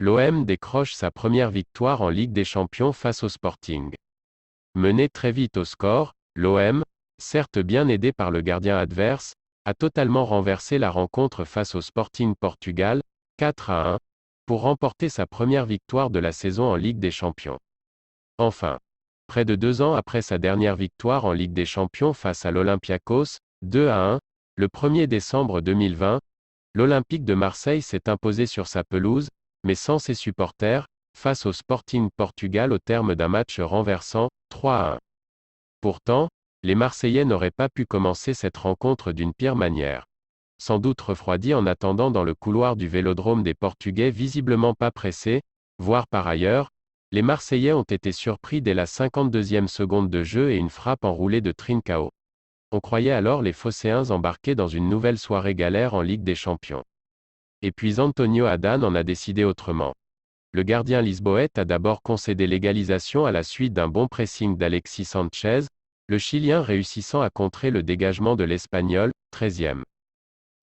l'OM décroche sa première victoire en Ligue des Champions face au Sporting. Mené très vite au score, l'OM, certes bien aidé par le gardien adverse, a totalement renversé la rencontre face au Sporting Portugal, 4-1, pour remporter sa première victoire de la saison en Ligue des Champions. Enfin, près de 2 ans après sa dernière victoire en Ligue des Champions face à l'Olympiakos, 2-1, le 1er décembre 2020, l'Olympique de Marseille s'est imposé sur sa pelouse, mais sans ses supporters, face au Sporting Portugal au terme d'un match renversant, 3-1. Pourtant, les Marseillais n'auraient pas pu commencer cette rencontre d'une pire manière. Sans doute refroidis en attendant dans le couloir du Vélodrome des Portugais visiblement pas pressés, voire par ailleurs, les Marseillais ont été surpris dès la 52e seconde de jeu et une frappe enroulée de Trincao. On croyait alors les Phocéens embarqués dans une nouvelle soirée galère en Ligue des Champions. Et puis Antonio Adán en a décidé autrement. Le gardien lisboète a d'abord concédé l'égalisation à la suite d'un bon pressing d'Alexis Sanchez, le Chilien réussissant à contrer le dégagement de l'Espagnol, 13e.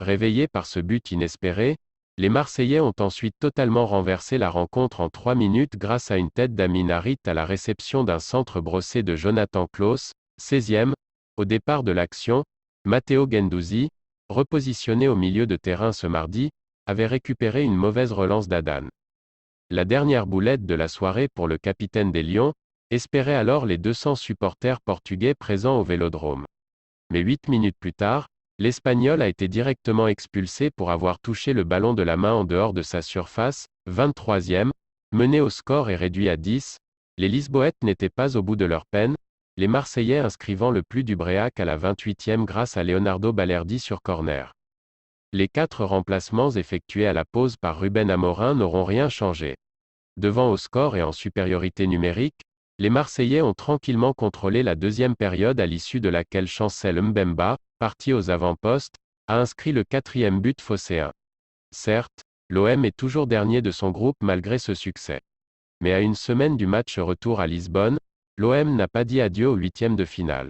Réveillés par ce but inespéré, les Marseillais ont ensuite totalement renversé la rencontre en 3 minutes grâce à une tête d'Amin Harit à la réception d'un centre brossé de Jonathan Klaus, 16e. Au départ de l'action, Matteo Guendouzi, repositionné au milieu de terrain ce mardi, avait récupéré une mauvaise relance d'Adán. La dernière boulette de la soirée pour le capitaine des Lions, espérait alors les 200 supporters portugais présents au Vélodrome. Mais 8 minutes plus tard, l'Espagnol a été directement expulsé pour avoir touché le ballon de la main en dehors de sa surface, 23e, mené au score et réduit à 10, les Lisboètes n'étaient pas au bout de leur peine, les Marseillais inscrivant le plus du Bréac à la 28e grâce à Leonardo Balerdi sur corner. Les 4 remplacements effectués à la pause par Ruben Amorim n'auront rien changé. Devant au score et en supériorité numérique, les Marseillais ont tranquillement contrôlé la deuxième période à l'issue de laquelle Chancel Mbemba, parti aux avant-postes, a inscrit le 4e but phocéen. Certes, l'OM est toujours dernier de son groupe malgré ce succès. Mais à une semaine du match retour à Lisbonne, l'OM n'a pas dit adieu aux 8e de finale.